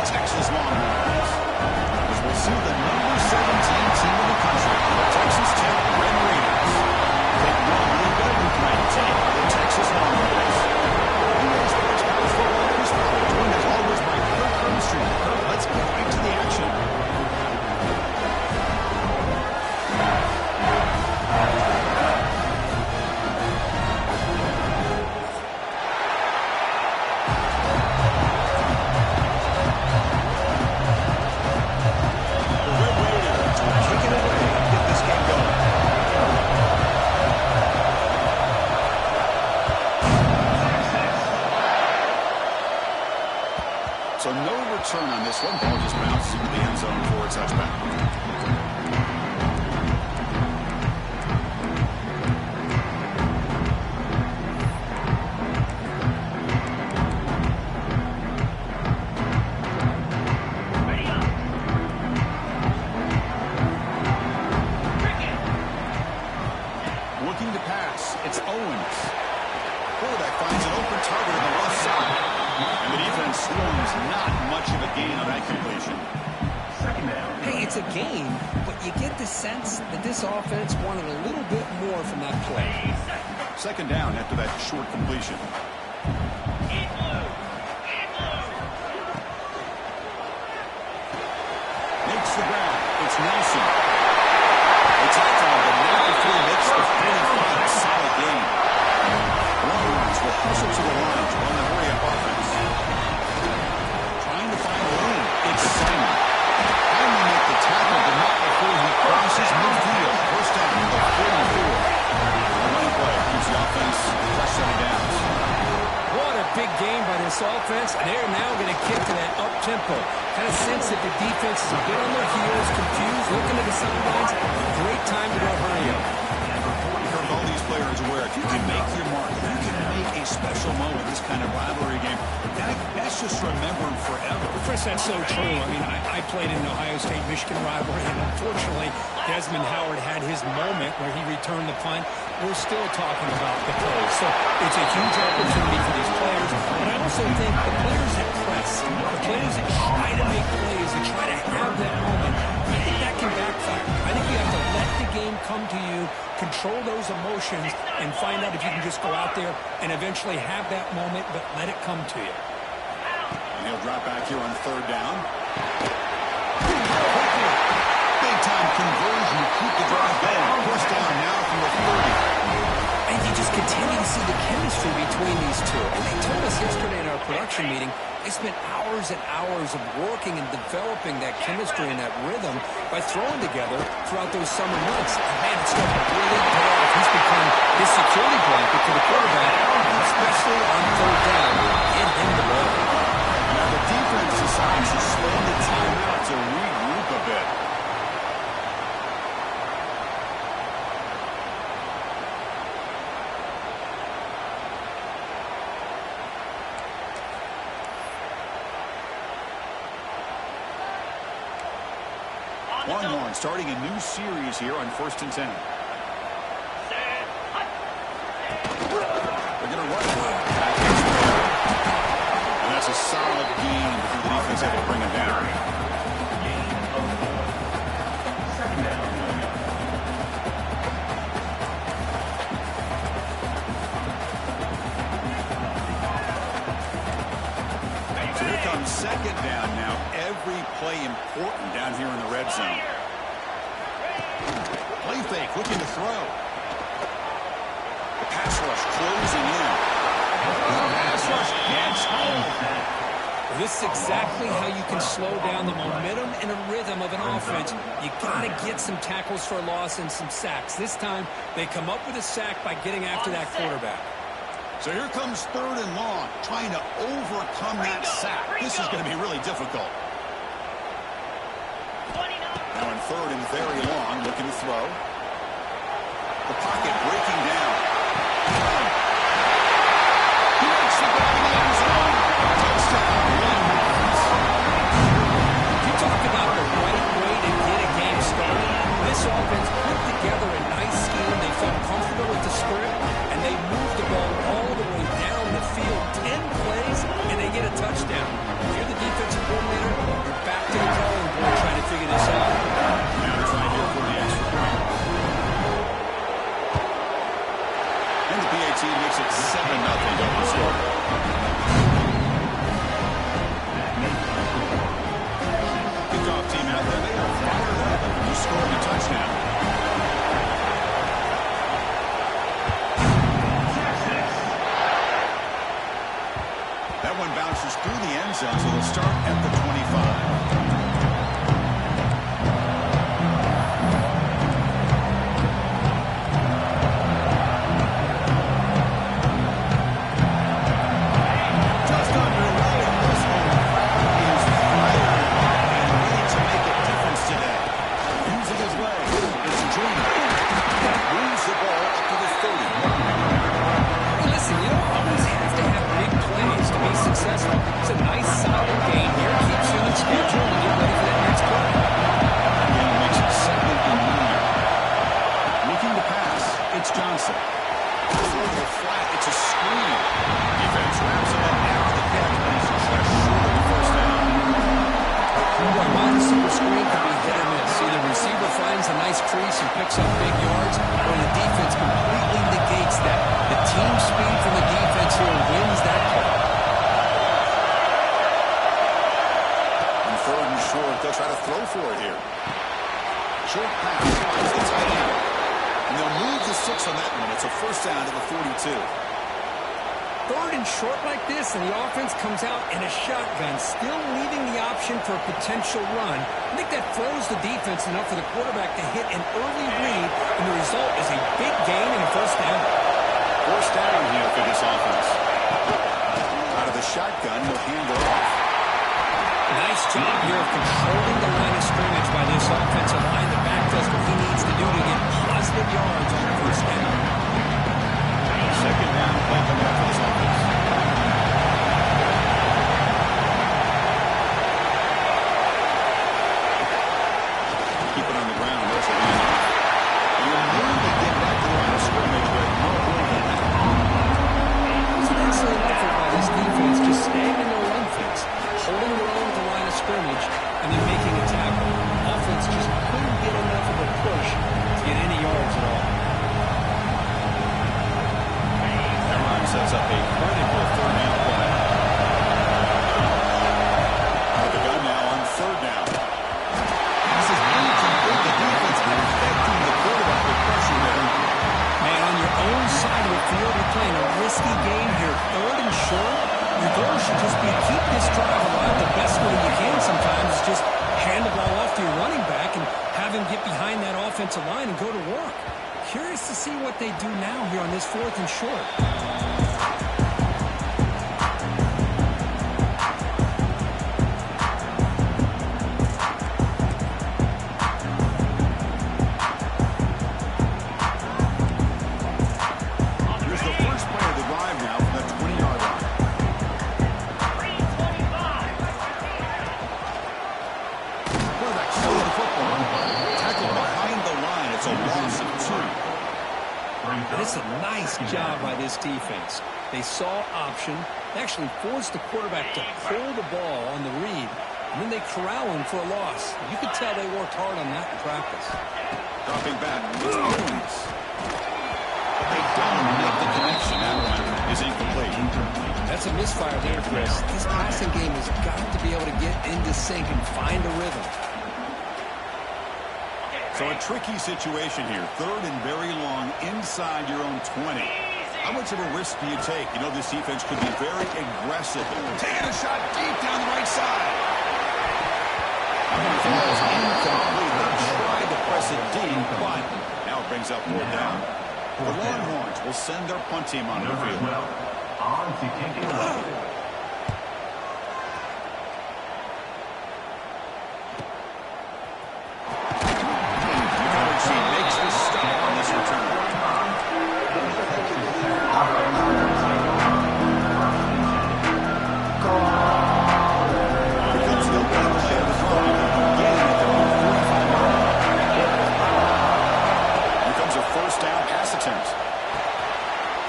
Texas Longhorns. As we'll see the number 17 team in the country, the Texas Tech Red Raiders, take on the 11th ranked team, the Texas Longhorns. NBA Sports College Football News College, joined as always by Kirk Herbstreit. Let's get right to the action. So no return on this one. Ball just bounces into the end zone for a touchback. Looking to pass. It's Owens. Quarterback finds an open target on the left side. And the defense storms not much of a gain on that completion. Second down. Hey, it's a gain, but you get the sense that this offense wanted a little bit more from that play. Second down after that short completion. Makes the ground. It's Nelson. The tackle, but not before he hits the 45. Solid gain. Longhorns will hustle to the line to run the hurry-up offense. Trying to find room. It's Simon. Finally make the tackle, but not before he crosses midfield. First down to the 44. The running play keeps the offense fresh set of downs. What a big game by this offense. They're now going to kick to that up-tempo. Kind of sense that the defense is a bit on their heels, confused, looking at the sidelines. Great time to go hurry up. All these players aware if you can make your mark, if you can make a special moment, this kind of rivalry game, that's just remembered forever. Chris, that's so true. I mean, I played in an Ohio State-Michigan rivalry, and unfortunately, Desmond Howard had his moment where he returned the punt. We're still talking about the plays. So it's a huge opportunity for these players. But I also think the players that press, the players that try to make plays, that try to have that moment, I think that can backfire. I think you have to let the game come to you, control those emotions, and find out if you can just go out there and eventually have that moment, but let it come to you. And he'll drop back here on third down. Big-time conversion to keep the drive going. First down now from the 30. And you just continue to see the chemistry between these two. And they told us yesterday in our production meeting, they spent hours and hours of working and developing that chemistry and that rhythm by throwing together throughout those summer months. And man, it's starting to really pay off. He's become his security blanket for the quarterback, especially on third down. Get him the ball. Now the defense decides to slow the timeout to regroup a bit. Longhorn starting a new series here on 1st and 10. They're going to run it. And that's a solid gain for the defense able to bring it down. So here comes second down now. Every play important down here in the red zone. Play fake, looking to throw. The pass rush closing in. The pass rush gets home. This is exactly how you can slow down the momentum and a rhythm of an offense. You got to get some tackles for a loss and some sacks. This time, they come up with a sack by getting after that quarterback. So here comes third and long, trying to overcome that sack. This is going to be really difficult. Now in third and very long, looking to throw. The pocket breaking down. He makes the grab in the end zone. Touchdown, Longhorns. You talk about the right way to get a game started. This offense put together a nice scheme. They felt comfortable with the script, and they moved the ball all the way down the field. 10 plays, and they get a touchdown. If you're the defensive coordinator, start at the 25. It's a nice, solid game here. Keeps you in schedule and get ready for that next play. Again, it makes it 7-9. Looking to pass. It's Johnson. Over the flat. It's a screen. Defense wraps it up after the catch, but he's just short of the first down. Well, wide receiver screen can be hit or miss. Either the receiver finds a nice crease and picks up big yards, or the defense completely negates that. The team speed from the defense here wins that play. They'll try to throw for it here. Short pass finds the tight end. And they'll move the 6 on that one. It's a first down to the 42. Third and short like this, and the offense comes out in a shotgun, still leaving the option for a potential run. I think that throws the defense enough for the quarterback to hit an early read, and the result is a big gain and a first down. First down here for this offense. Out of the shotgun, they'll hand it off. Nice job here of controlling the line of scrimmage by this offensive line. The back does what he needs to do to get positive yards on the first down. Second down, play coming up for this offense. Keep it on the ground. There's a hand. You'll need to get back to the line of scrimmage, but no more than that. It's an excellent effort by this defense, just staying in their run fix, holding their own at the line of scrimmage, and then making a tackle. Offense just couldn't get enough of a push to get any yards at all. That run sets up a critical third down play. Out of the gun now on third down. This is really too big. The defense infecting the quarterback with pressure there. Man, on your own side of the field, you're playing a risky game here. Third and short. Your goal should just be keep this drive alive the best way you can sometimes is just hand the ball off to your running back and have him get behind that offensive line and go to work. Curious to see what they do now here on this fourth and short. It's a nice job by this defense. They saw option. They actually forced the quarterback to pull the ball on the read, and then they corral him for a loss. You could tell they worked hard on that in practice. Dropping back. It's Owens. But they don't make the connection. That one is incomplete. That's a misfire there, Chris. This passing game has got to be able to get into sync and find a rhythm. So a tricky situation here. Third and very long inside your own 20. How much of a risk do you take? You know this defense could be very aggressive. Taking a shot deep down the right side. Falls incomplete. They tried to press it deep, but now it brings up fourth down. The Longhorns will send their punt team on the field. On to kick it away.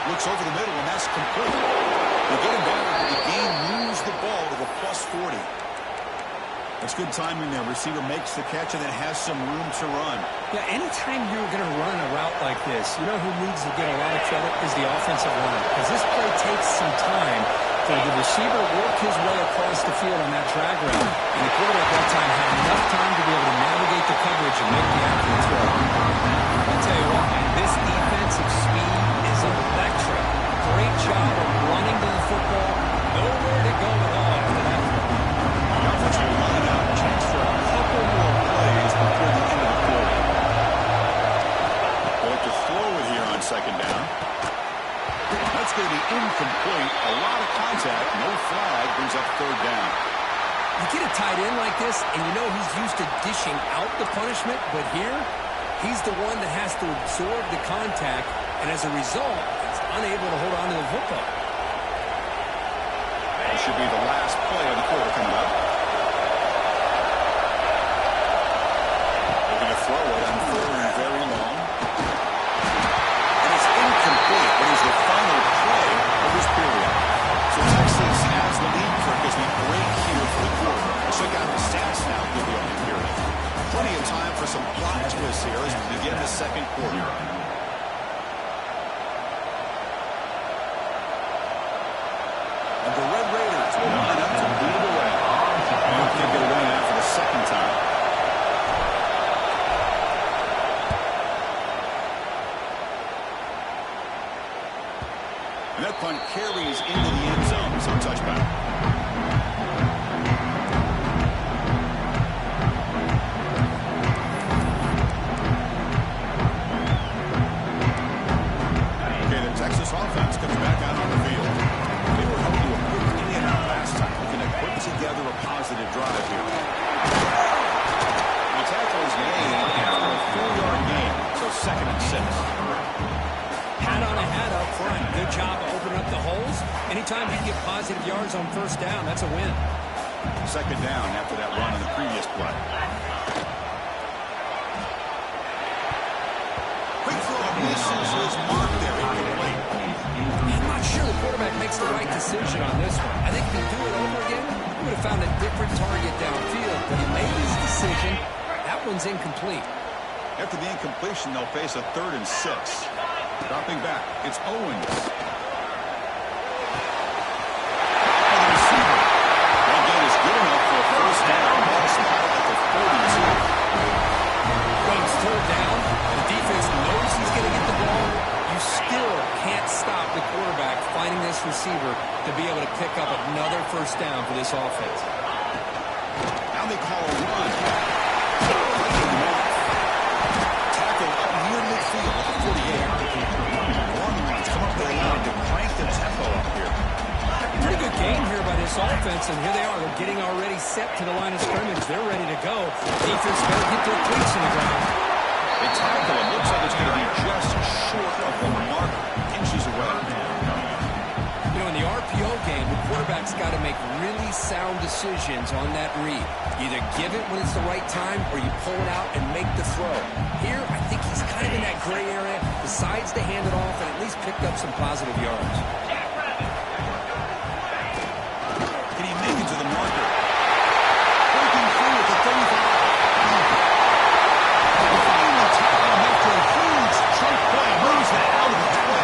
Looks over the middle, and that's complete. They get him down, but the game moves the ball to the +40. That's good timing there. Receiver makes the catch and then has some room to run. Yeah, anytime you're going to run a route like this, you know who needs to get a lot of credit is the offensive line. Because this play takes some time for the receiver to work his way across the field on that drag route. And the quarterback that time had enough time to be able to navigate the coverage and make the accurate throw. I'll tell you what, man, this defensive speed is electric. Great job of running to the football. Nowhere to go at all after that. You get a tight end like this, and you know he's used to dishing out the punishment, but here, he's the one that has to absorb the contact, and as a result, he's unable to hold on to the football. That should be the last play of the quarter coming up. Looking to throw it on third and very long. And it's incomplete, but it's the final play of this period. So Texas has the lead, Kirk, as we break here for the quarter. Let's check out the stats now for the opening period. Plenty of time for some plot twists here as we begin the second quarter. And the Red Raiders will line up to lead the way. And can't get away now for the second time. And that punt carries into the end zone, so touchback. Okay, the Texas offense comes back out on the field. They were hoping to a quick in and out last time. Looking to put together a positive drive here. The tackle is made after a 4-yard gain, so 2nd and 6. Hat on a hat up front. Good job of opening up the holes. Anytime you get positive yards on first down, that's a win. 2nd down after that run on the previous play. Quick throw misses his mark there. Incomplete. I'm not sure the quarterback makes the right decision on this one. I think if he do it over again, he would have found a different target downfield, but he made his decision. That one's incomplete. After the incompletion, they'll face a 3rd and 6. Dropping back, it's Owens. And the receiver. That gain is good enough for a first down. Ball spotted at the 42. Runs 3rd down. The defense knows he's going to get the ball. You still can't stop the quarterback finding this receiver to be able to pick up another first down for this offense. Now they call a run. Tackle up near midfield at the 48. Long runs come up the line to crank the tempo up here. Pretty good game here by this offense, and here they are. They're getting already set to the line of scrimmage. They're ready to go. Defense better get their cleats in the ground. They tackle it. Looks like it's going to be just short of the mark, inches away. You know, in the RPO game, the quarterback's got to make really sound decisions on that read. Either give it when it's the right time, or you pull it out and make the throw. Here, I think he's kind of in that gray area, decides to hand it off, and at least picked up some positive yards. Can he make it to the marker? Breaking through at the 35. Finally tackle him after a huge chunk play. Moves it out of the 12.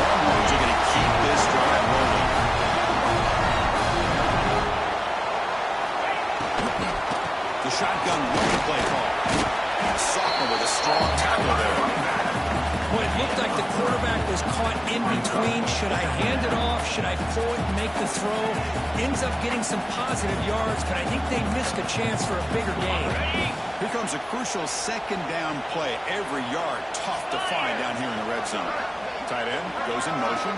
Longhorns are going to keep this drive rolling. The shotgun running play call. Sophomore with a strong tackle there. Well, it looked like the quarterback was caught in between. Should I hand it off? Should I pull it and make the throw? Ends up getting some positive yards, but I think they missed a chance for a bigger gain. Here comes a crucial 2nd down play. Every yard tough to find down here in the red zone. Tight end goes in motion.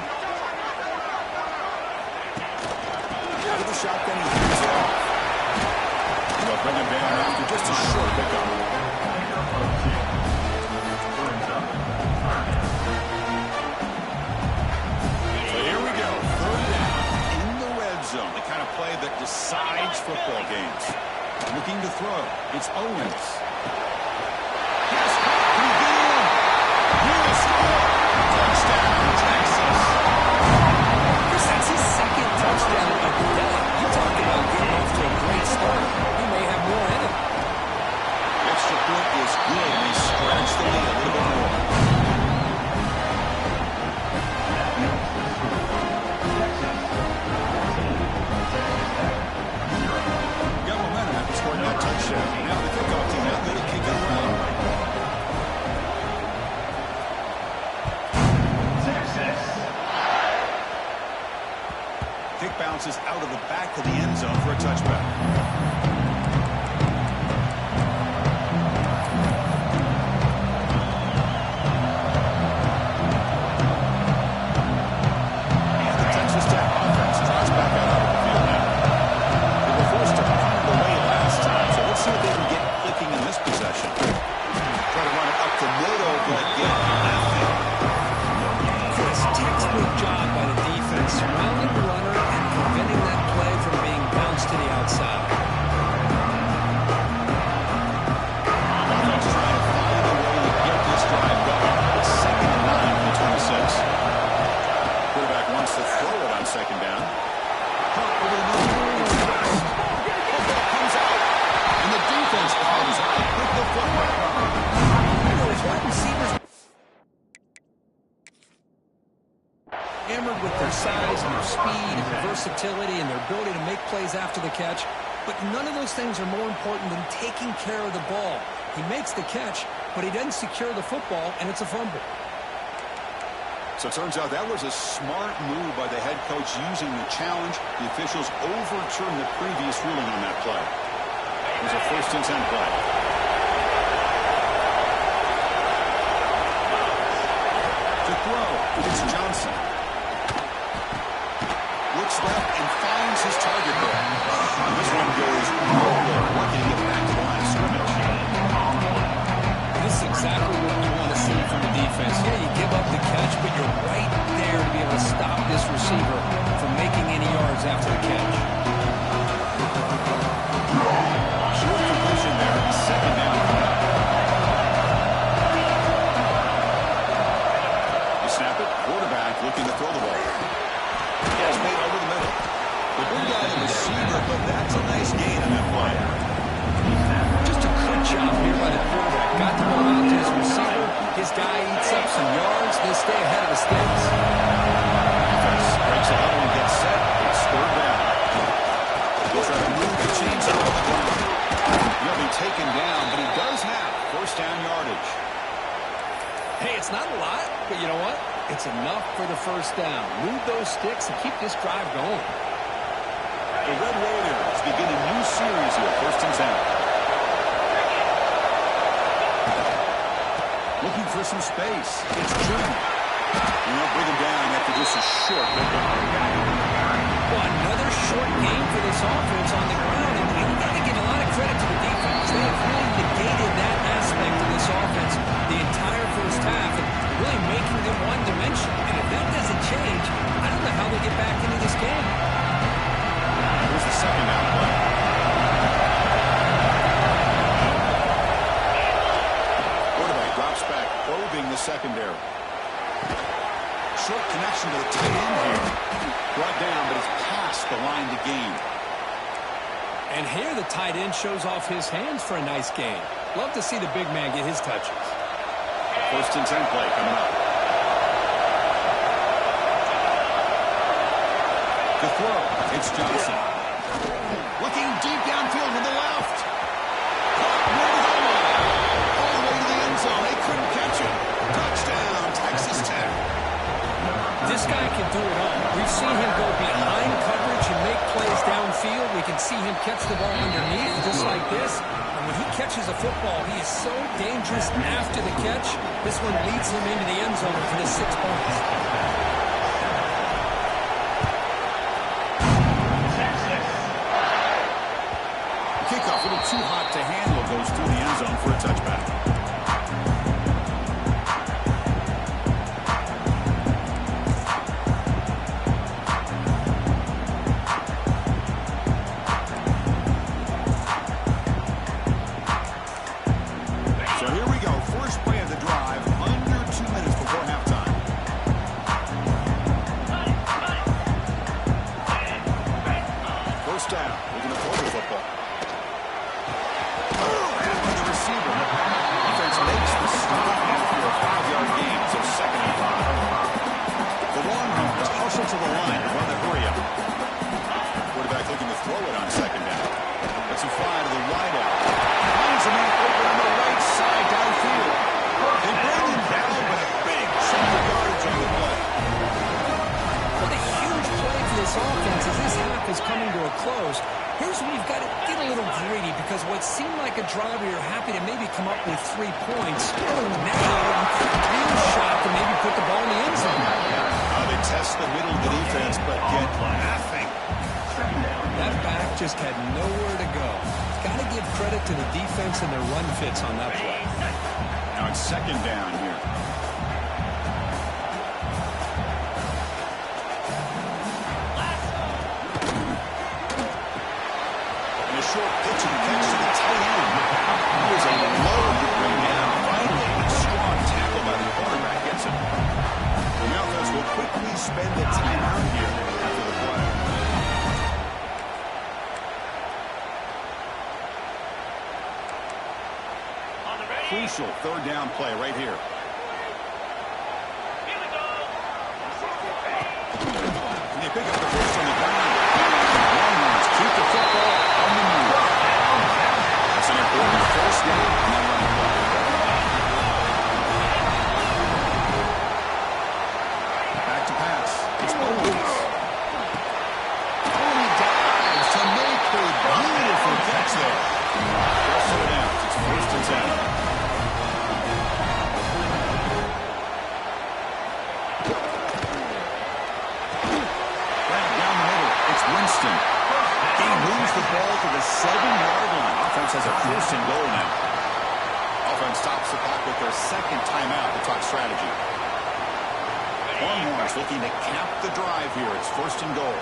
Out of the shotgun, he hands it off. They'll bring him down after just a short pickup. So here we go. 3rd down in the red zone. The kind of play that decides football games. Looking to throw. It's Owens. Yes, can he get in? He will score. Touchdown, Texas. Chris, that's his 2nd touchdown of the day. You talked about getting off to a great start. He may have more in it. Extra point is good. They scratch the lead a little bit more. Got momentum after scoring that touchdown. Now the kickoff team out there to kick it around. Kick bounces out of the back of the end zone for a touchback. And the Texas Tech offense draws back out of the field now. yards after the catch, but none of those things are more important than taking care of the ball. He makes the catch, but he doesn't secure the football, and it's a fumble. So it turns out that was a smart move by the head coach using the challenge. The officials overturned the previous ruling on that play. It was a 1st and 10 play. To throw, it's Johnson. Looks left and finds his target there. This one goes nowhere. Lucky to get back to the line of scrimmage. This is exactly what you want to see from the defense. Yeah, you give up the catch, but you're right there to be able to stop this receiver from making any yards after the catch. Short completion there. 2nd down. You snap it. Quarterback looking to throw the ball. Pass made over the middle. The big guy, the receiver, but that's a nice gain on that play. Just a good job here by the quarterback. Got the ball out to his receiver. His guy eats up some yards. They stay ahead of the sticks. Defense breaks a huddle and gets set. It's 3rd down. He'll try to move the chains on the ground. He'll be taken down, but he does have 1st down yardage. Hey, it's not a lot, but you know what? It's enough for the 1st down. Move those sticks and keep this drive going. The Red Raiders begin a new series here. 1st and 10. Looking for some space. It's Junior. And they'll bring him down after just a short pickup. Well, another short game for this offense on the ground, and you've got to give a lot of credit to the defense. They have really negated that aspect of this offense the entire 1st half, and really making them one-dimensional. And if that doesn't change, I don't know how they get back into this game. Here's the 2nd down play. Quarterback drops back, probing the secondary. Short connection to the tight end here. Brought down, but it's past the line to gain. And here the tight end shows off his hands for a nice gain. Love to see the big man get his touches. 1st and 10 play coming up. To throw, it's Johnson. Looking deep downfield to the left. Caught near the goal line. All the way to the end zone. They couldn't catch him. Touchdown, Texas Tech. This guy can do it all. We've seen him go behind coverage and make plays downfield. We can see him catch the ball underneath just like this. And when he catches a football, he is so dangerous after the catch. This one leads him into the end zone for the 6 points. Kickoff, a little too hot to handle, goes through the end zone for a touchback. So here we go, first play of the drive, under 2 minutes before halftime. First down, we're going to throw the football. The receiver. Defense makes the stop after a 5-yard gain, so 2nd and 5. The long run to hustle to the line to run the hurry up. Quarterback looking to throw it on 2nd down. Let's him fly to the wideout. Finds a man open on the right side downfield. They bring him down with a big chunk of yardage on the play. What a huge play for this offense as this half is coming to a close. Here's where you've got to get a little greedy because what seemed like a drive where you're happy to maybe come up with 3 points, now you could real shot to maybe put the ball in the end zone. They test the middle of the defense, but get nothing. That back just had nowhere to go. Got to give credit to the defense and their run fits on that play. Now it's 2nd down here. And a short pitch and catch to the tight end. He was a load to bring down. Finally, a strong tackle by the quarterback gets him. The Malcolms will quickly spend the timeout here after the play. Crucial 3rd down play right here. And they pick up the first on the ground. Long ones keep the has a first and goal now. Offense stops the clock with their second timeout to talk strategy. Longhorns looking to cap the drive here. It's first and goal.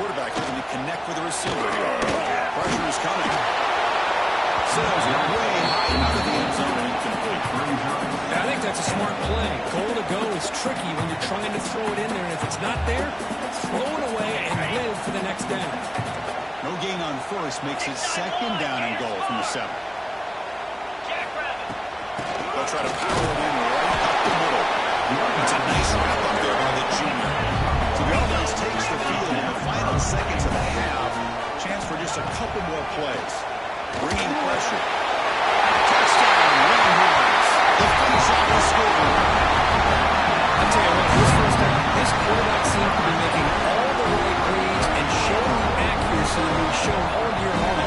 Quarterback looking to connect with the receiver here. Pressure is coming. Sails it way high out of the end zone and incomplete. Yeah, I think that's a smart play. Goal to go is tricky when you're trying to throw it in there, and if it's not there, throw it away and live for the next down. No gain on first makes it second down and goal from the 7. They'll try to power it in right up the middle. It's a nice wrap up there by the junior. So the offense takes the field in the final seconds of the half. Chance for just a couple more plays. Bringing pressure. Touchdown, Longhorns. The face-off is scored. I'll tell you what, this first half, this quarterback seems to be making all the right reads and showing the accuracy that he's shown all year long.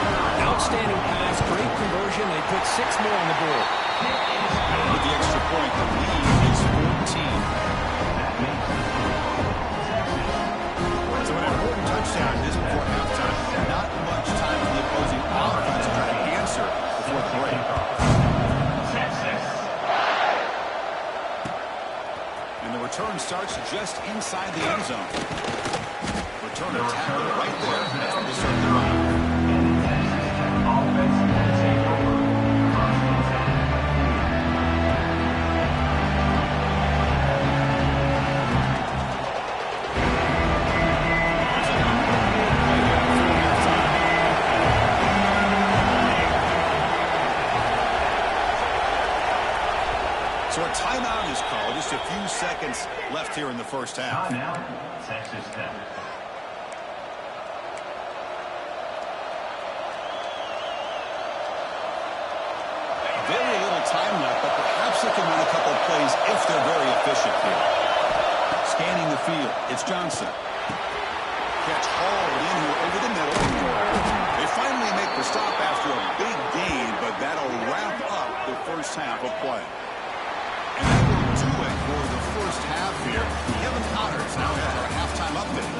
Outstanding pass, great conversion. They put 6 more on the board. With the extra point, the lead is 14. So an important touchdown just before halftime. Not much time for the opposing offense to try to answer before the break. And the return starts just inside the end zone. Return attack right there. That's where they start the run. So a timeout is called. Just a few seconds left here in the first half. Timeout, Texas Tech. Very little time left, but perhaps they can run a couple of plays if they're very efficient here. Scanning the field, it's Johnson. Catch hauled in here over the middle. They finally make the stop after a big gain, but that'll wrap up the first half of play. And that will do it for the first half here. Kevin Connors now has our halftime update.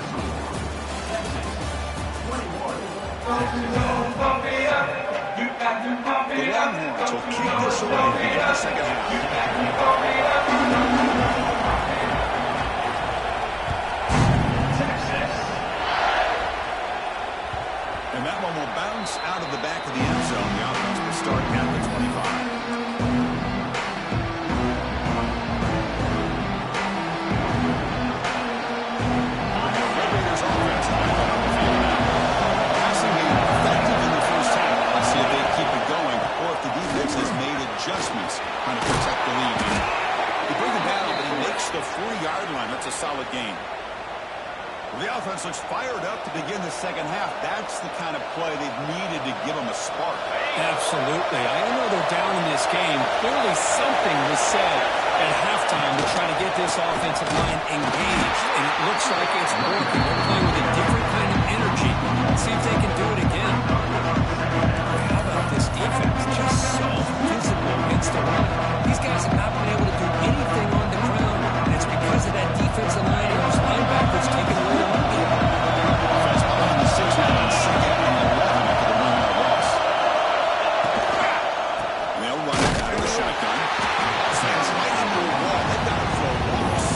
The Longhorns will kick this away in the second half. And that one will bounce out of the back of the end zone. The offense will start at the 25. Adjustments trying to protect the lead. They bring it down, but he makes the 4-yard line. That's a solid gain. The offense looks fired up to begin the second half. That's the kind of play they've needed to give them a spark. Absolutely. I know they're down in this game. Clearly something was said at halftime to try to get this offensive line engaged, and it looks like it's working. They're playing with a different kind of energy. Let's see if they can do it again. How about this defense? Just so physical against the run. These guys have not been able to do anything on the ground, and it's because of that defensive line and those linebackers taking away the run game. Offense behind the 6 now on second and 11 after the 1-yard loss. They'll run it out of the shotgun. Stands right into the wall. They've got it for a loss.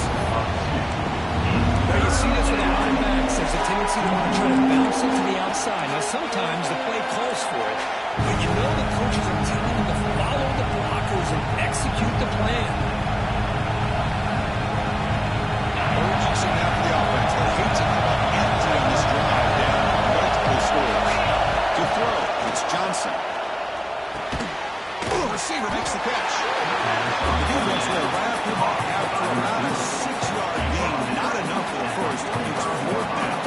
Now you see this with the linebacks. There's a tendency to want to try to bounce it to the outside. Now sometimes the play calls for it, but you know the coaches are telling them to follow the blockers and execute the plan. Urgency now for the offense. They hate to come up empty on this drive down. Multiple scores. To throw, it's Johnson. The receiver makes the catch. The defense will wrap him up after about a 6-yard gain. Not enough for the first. It's 4th down.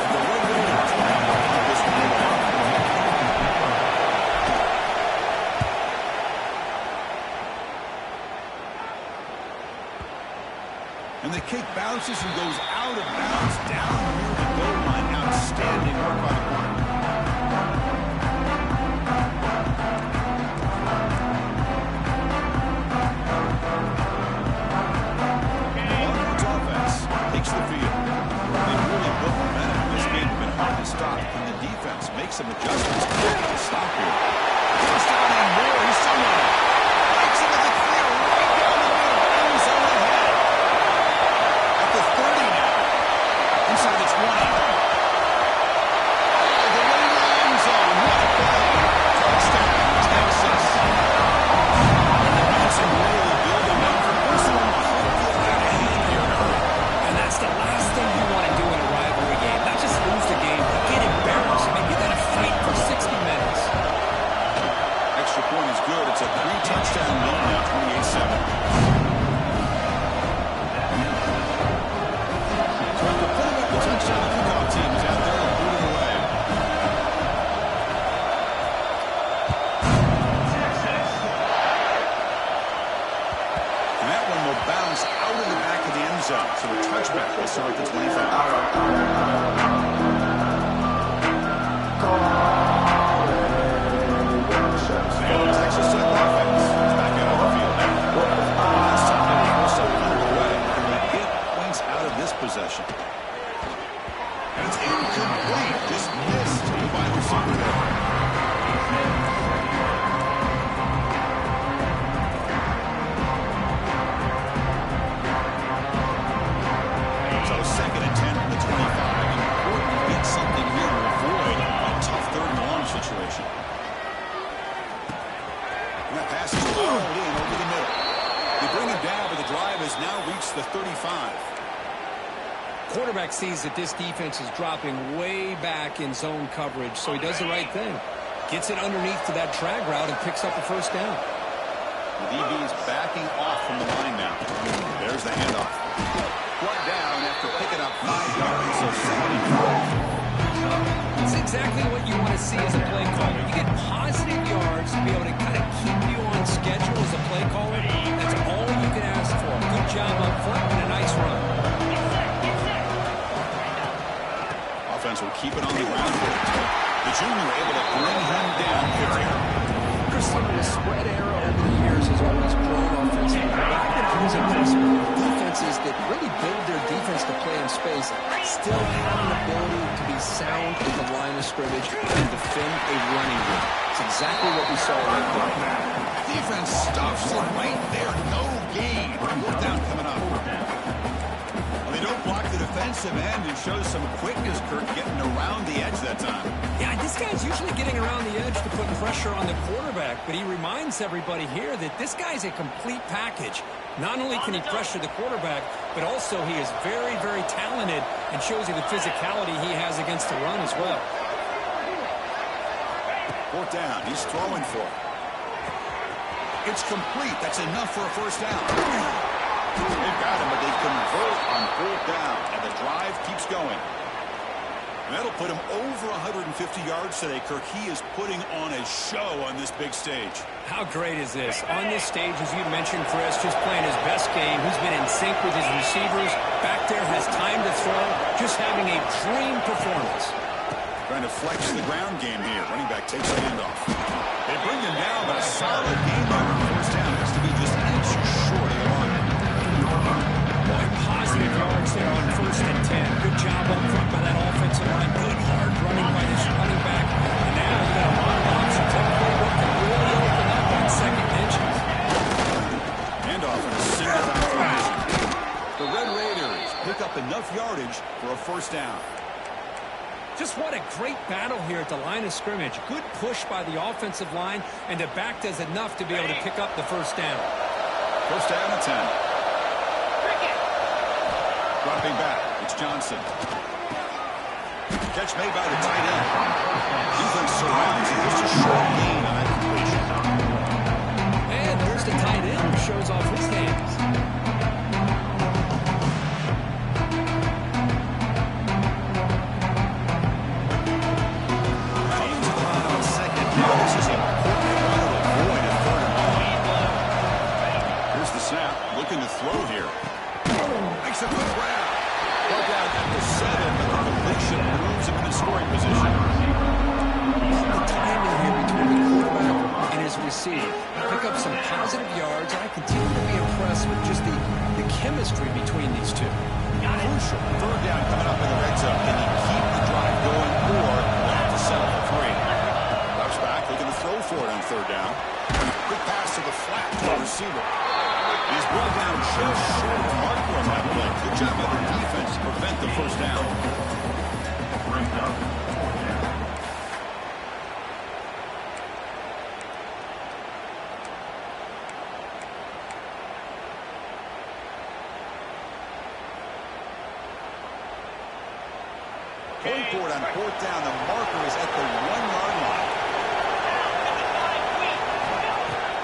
The Red Raiders will have to keep this one alive. And the kick bounces and goes out of bounds down near the goal line. Outstanding work by the corner. The Longhorns offense takes the field. They really built momentum some adjustments to make it stop here. First down and more. He's still running. Breaks into the clear right down the middle. Browns on ahead. At the 30 now. Inside the 20. Oh, the way to the end zone. What a play. Touchdown, Texas. And the Browns are really building up for this one. Hopefully out of hand here. And that's the last thing you want to do in a rivalry game. Not just lose the game, but get embarrassed. I mean, you got to fight for 60 minutes. Extra point is good. It's a 3-touchdown lead now, 28-7. So after putting up the touchdown, the kickoff team is out there and moving away. And that one will bounce out of the back of the end zone. So a touchback will start at the 25. And Texas Tech offense is back out on the field now. Last time they were forced to punt it away, and they get points out of this possession. And it's incomplete. Just missed the wide receiver there. So second and 10 from the 25. Important to get something here to avoid a tough third and long situation. And that pass is rolled in over the middle. They bring him down, but the drive has now reached the 35. Quarterback sees that this defense is dropping way back in zone coverage, so he does the right thing. Gets it underneath to that drag route and picks up a first down. The DB is backing off from the line now. There's the handoff. Brought down after picking up 5 yards, so 75. It's exactly what you want to see as a play caller. You get positive yards to be able to kind of keep you on schedule as a play caller. That's all you can ask for. Good job up front and a nice run. Offense will keep it on the ground. The junior able to bring him down here. Christian, the spread era over the years has always grown offensively. But I've been always impressed with defenses that really build their defense to play in space, still have an ability to be sound at the line of scrimmage and defend a running game. It's exactly what we saw right there. Defense stuffs it right there. No gain. Fourth down coming up. Well, they don't block the defensive end and shows some quickness, Kirk, getting around the edge that time. Yeah, this guy's usually getting around the edge to put pressure on the quarterback, but he reminds everybody here that this guy's a complete package. Not only can he pressure the quarterback, but also he is very, very talented and shows you the physicality he has against the run as well. Fourth down. He's throwing for it. It's complete. That's enough for a first down. They've got him, but they convert on fourth down, and the drive keeps going. And that'll put him over 150 yards today, Kirk. He is putting on a show on this big stage. How great is this? On this stage, as you mentioned, Chris, just playing his best game. He's been in sync with his receivers. Back there, has time to throw. Just having a dream performance. Trying to flex the ground game here. Running back takes the handoff. They bring him down, but a solid game there. First down has to be just an inch short of the line. Boy, positive yards there on first and 10. Good job up front by that offensive line. Good hard running by this running back. And now you got a lot of options. That playbook can really open up on second inches. Handoff in a single back formation. The Red Raiders pick up enough yardage for a first down. Just what a great battle here at the line of scrimmage. Good push by the offensive line, and the back does enough to be able to pick up the first down. First down at 10. Dropping back, it's Johnson. Catch made by the tight end. Defense surrounds him. Just a short gain on that completion. And there's the tight end who shows off his hands. James Brown on second. Now this is important to try to avoid a third and long. Here's the snap. Looking to throw here. Makes a good grab. Brought down at the 7, but the completion moves him into scoring position. The timing here between the quarterback and his receiver. Pick up some positive yards, and I continue to be impressed with just the chemistry between these two. Crucial. Third down coming up in the red zone. Can he keep the drive going, or will have to settle for 3? receiver. He's brought down just short of the marker on that play. Good job by the defense to prevent the first down. Brings up 4th down. Going forward on 4th down, the marker is at the 1-yard line.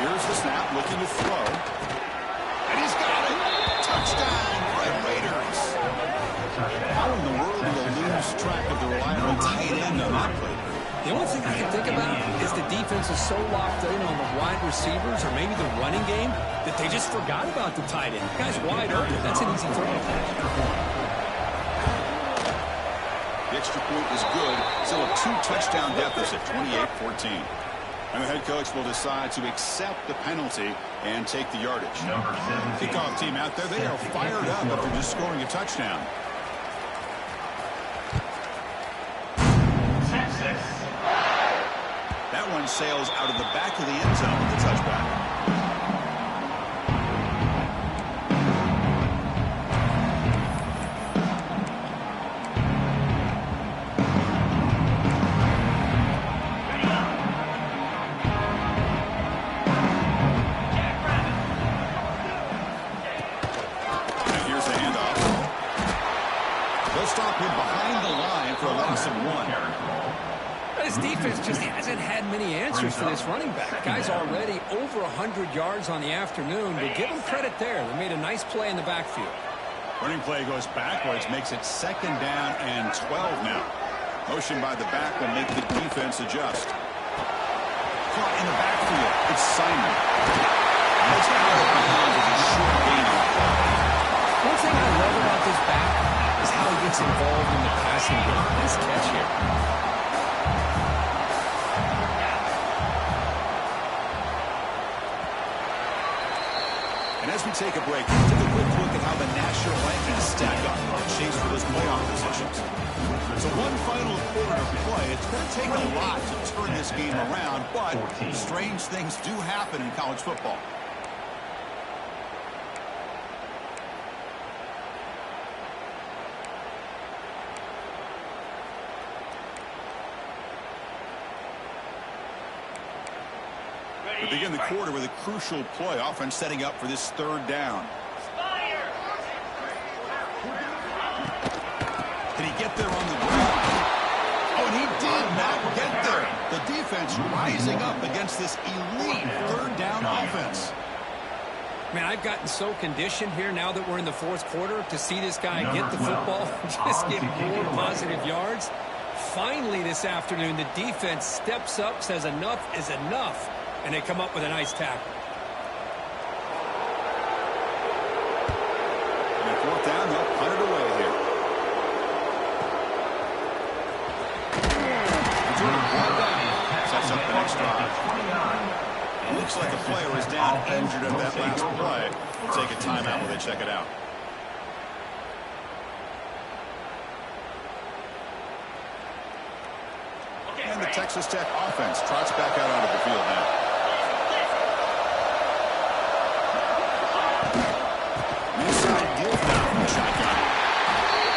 Here's the snap, looking to throw. And he's got it! Touchdown, Red Raiders! How in the world do they lose track of the reliable tight end on that play? The only thing I can think about is the defense is so locked in on the wide receivers or maybe the running game that they just forgot about the tight end. The guy's wide open. That's an easy throw. The extra point is good. Still a 2-touchdown deficit, 28-14. And the head coach will decide to accept the penalty and take the yardage. Number 17. Kickoff team out there, they are fired up after just scoring a touchdown. Texas. That one sails out of the back of the end zone with the touchback. His defense just hasn't had many answers for this running back. Guy's already over 100 yards on the afternoon, but give him credit there. They made a nice play in the backfield. Running play goes backwards, makes it 2nd down and 12 now. Motion by the back will make the defense adjust. Caught in the backfield. It's Simon. That's out of bounds as a short gain. One thing I love about this back is how he gets involved in the passing game. Nice catch here. And as we take a break, let's take a quick look at how the national rankings stack up in the chase for those playoff positions. So one final quarter to play. It's going to take a lot to turn this game around, but strange things do happen in college football. We begin the quarter with a crucial play. Offense setting up for this 3rd down. Did he get there on the ground? Oh, and he did not get there. The defense rising up against this elite 3rd down offense. Man, I've gotten so conditioned here now that we're in the 4th quarter to see this guy get the football, just get more positive yards. Finally this afternoon, the defense steps up, says enough is enough. And they come up with a nice tackle. And 4th down, they'll punt it away here. Sets up the next drive. It looks like a player is down injured at that last play. We'll take a timeout while they check it out. And the Texas Tech offense trots back out onto the field now.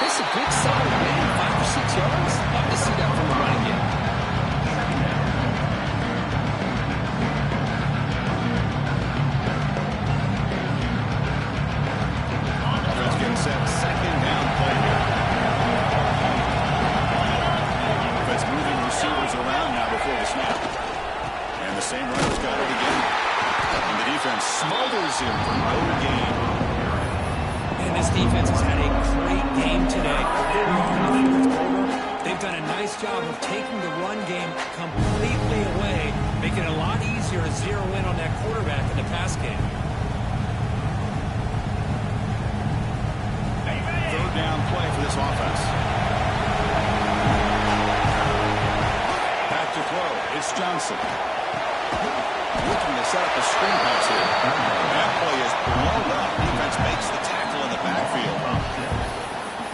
That's a good solid win, 5 or 6 yards. Love to see that from the running game. Offense getting set, 2nd down play here. Offense moving receivers around now before the snap. And the same runner's got it again. And the defense smothers him for no gain. And this defense has had a great game today. Here we are in the 4th quarter. They've done a nice job of taking the run game completely away, making it a lot easier to zero in on that quarterback in the pass game. 3rd down play for this offense. Back to throw. It's Johnson. Looking to set up a screen pass here. That play is blown up. Defense makes the tackle in the backfield.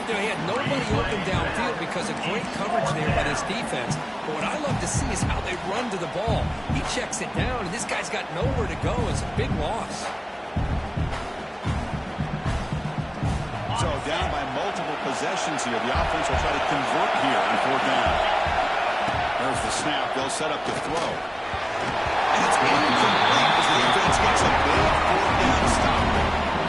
You know, he had nobody open downfield because of great coverage there by this defense. But what I love to see is how they run to the ball. He checks it down, and this guy's got nowhere to go. It's a big loss. So down by multiple possessions here. The offense will try to convert here on 4th down. There's the snap. They'll set up to throw. And it's incomplete as the defense gets a big 4th down stop.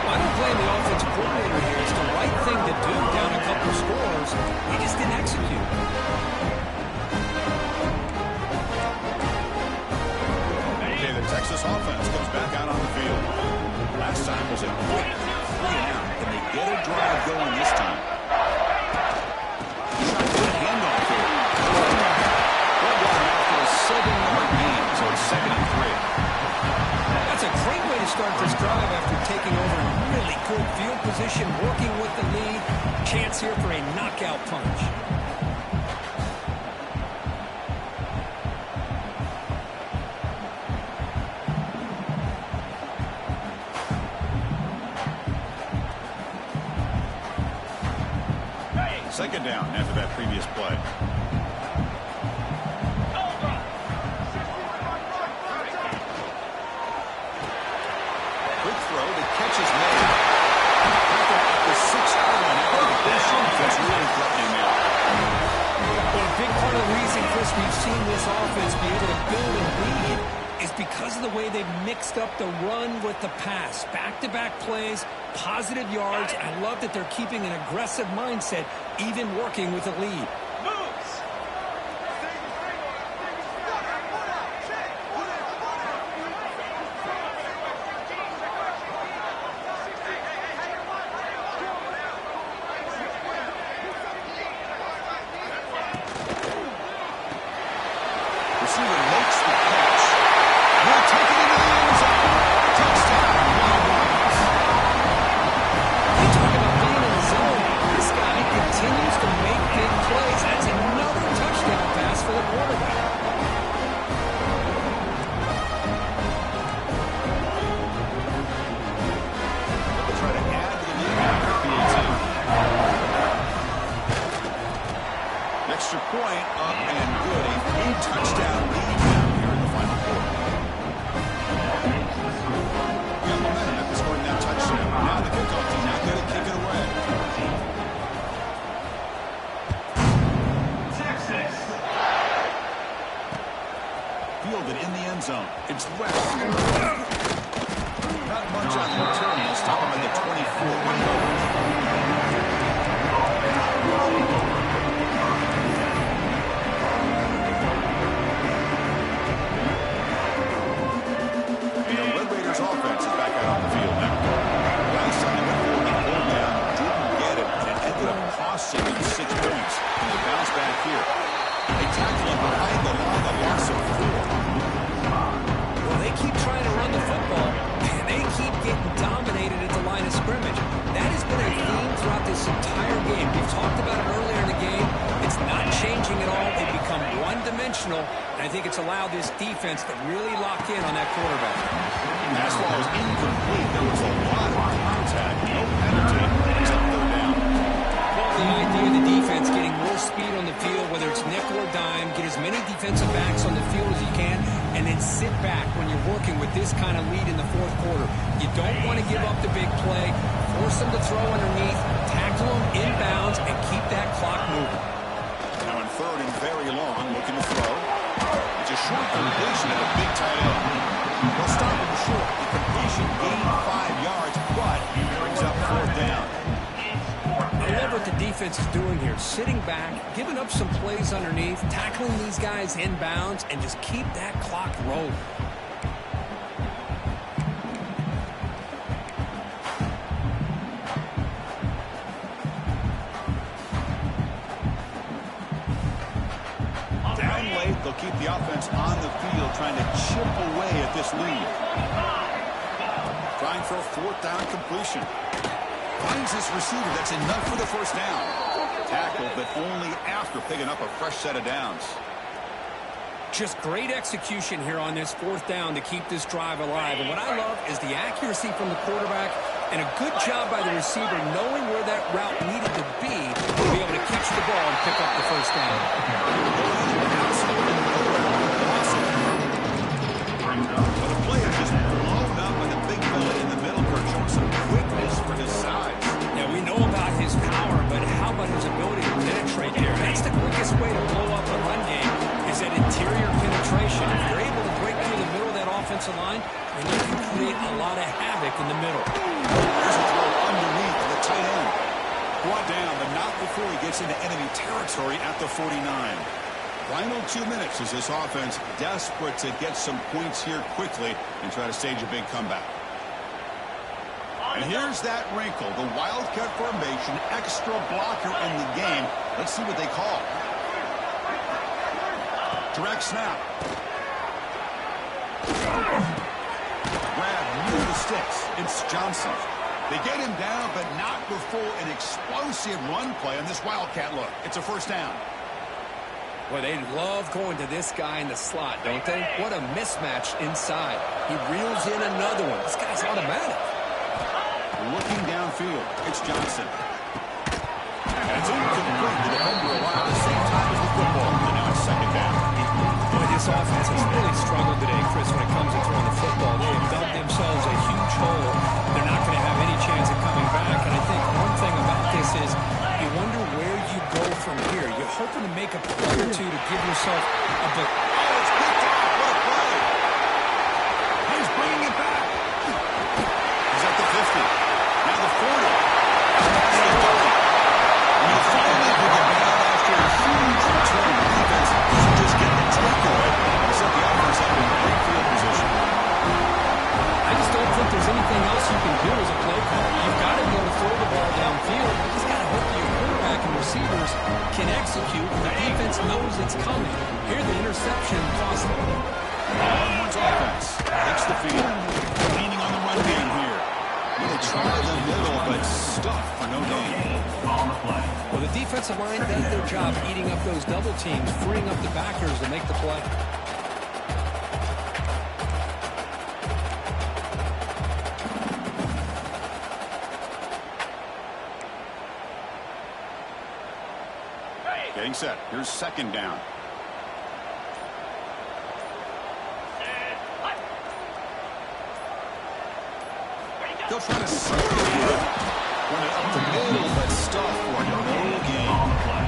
I don't blame the offensive coordinator here. It's the right thing to do down a couple scores. He just didn't execute. Okay, the Texas offense comes back out on the field. Last time was a quick 3-and-out, and they get a drive going this time. Shotgun handoff here. Well done after a 7-yard gain, so it's 2nd and 3. That's a great way to start this drive after taking over really good field position, working with the lead. Chance here for a knockout punch. Second down after that previous play. Quick throw. The catch is made. Back at the 6-yard line after the completion. That's really threatening now. Well, a big part of the reason, Chris, we've seen this offense be able to build and lead is because of the way they've mixed up the run with the pass. Back-to-back plays, positive yards. I love that they're keeping an aggressive mindset, even working with a lead. Receiver makes the catch. He'll take it into the end zone. Touchdown. You talk about being in the zone. This guy continues to make big plays. That's another touchdown pass for the quarterback. They'll try to add to the lead after PAT. Extra point up and good. A 3-touchdown lead now here in the final quarter. We got momentum after scoring that touchdown. Now the kickoff team not going to kick it away. Texas. Fielded in the end zone. It's West. Not much on the return. They'll stop him at the 24. Offense is back out on the field now. Last time they went for it, they pulled down, didn't get it, and it ended up costing them 6 points. And they bounce back here. They tackle him behind the line, a loss of 4. Well, they keep trying to run the football, and they keep getting dominated at the line of scrimmage. That has been a theme throughout this entire game. We've talked about it earlier in the game. It's not changing at all. They've become one-dimensional, and I think it's allowed this defense to really lock in on that quarterback. Pass ball was incomplete. There was a lot of contact. No penalty. It's up 3rd down. Well, the idea of the defense getting more speed on the field, whether it's nickel or dime, get as many defensive backs on the field as you can, and then sit back when you're working with this kind of lead in the 4th quarter. You don't want to give up the big play. Force them to throw underneath, tackle them inbounds, and keep that clock moving. Now in 3rd and very long, looking to throw. It's a short completion at a big tight end. They'll start him short. The completion gained 5 yards, but brings up 4th down. I love what the defense is doing here. Sitting back, giving up some plays underneath, tackling these guys inbounds, and just keep that clock rolling. Down late, they'll keep the offense on the field, trying to chip away at this lead. Trying for a 4th down completion. Finds this receiver. That's enough for the 1st down. Tackled, but only after picking up a fresh set of downs. Just great execution here on this 4th down to keep this drive alive. And what I love is the accuracy from the quarterback And a good job by the receiver knowing where that route needed to be able to catch the ball and pick up the first down. Well, the play is just blown up by the big fella in the middle, Kurt, showing some quickness for his size. Yeah, we know about his power, but how about his ability to penetrate there? That's the quickest way to blow up a run game is that interior penetration. If you're able to break through the middle of that offensive line, then you can create a lot of havoc in the middle. There's a throw underneath the tight end. Brought down, but not before he gets into enemy territory at the 49. Final 2 minutes as this offense desperate to get some points here quickly and try to stage a big comeback. And here's that wrinkle, the Wildcat formation, extra blocker in the game. Let's see what they call. Direct snap. Grab near the sticks. It's Johnson. They get him down, but not before an explosive run play on this Wildcat look. It's a first down. Well, they love going to this guy in the slot, don't they? What a mismatch inside. He reels in another one. This guy's automatic. Looking downfield, it's Johnson. And it's incomplete. The defender arrived at the same time as the football. And now it's second down. Boy, this offense has really struggled today, Chris, when it comes to throwing the football. They have dug themselves a huge hole. They're not going to have any chance of coming back. And I think one thing about this is you wonder where you go from here. You're hoping to make a play or two to give yourself a bit. Oh, it's picked off. What a play. He's bringing it back. He's at the 50. Now the 40. That's the 30. And he finally picked it down after a huge return. The defense should just get the takeaway and set the offense up in great field position. I just don't think there's anything else you can do as a play caller. You've got to be able to throw the ball downfield. You just got to hope your quarterback and receivers can execute, and the defense knows it's coming. Here, the interception cost them. Longhorns offense takes the field. Leaning on the run game here. They try the middle, but stuff for no gain. On the play. Well, the defensive line does their job eating up those double teams, freeing up the backers to make the play. Getting set. Here's second down. They'll try to circle it. Run it up the middle, but stuff for no gain. On the play.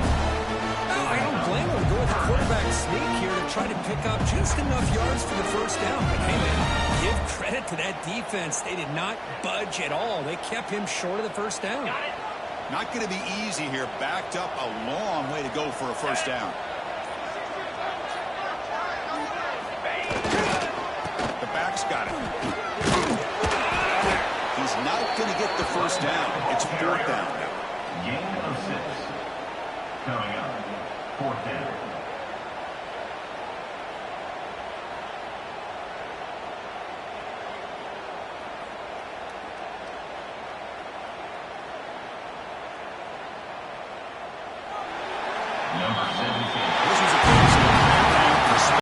Well, I don't blame them to go with the quarterback sneak here to try to pick up just enough yards for the first down. But hey, man, give credit to that defense. They did not budge at all. They kept him short of the first down. Not going to be easy here. Backed up a long way to go for a first down. The back's got it. He's not going to get the first down. It's fourth down. Gain of 6. Coming up. Fourth down. Number 17.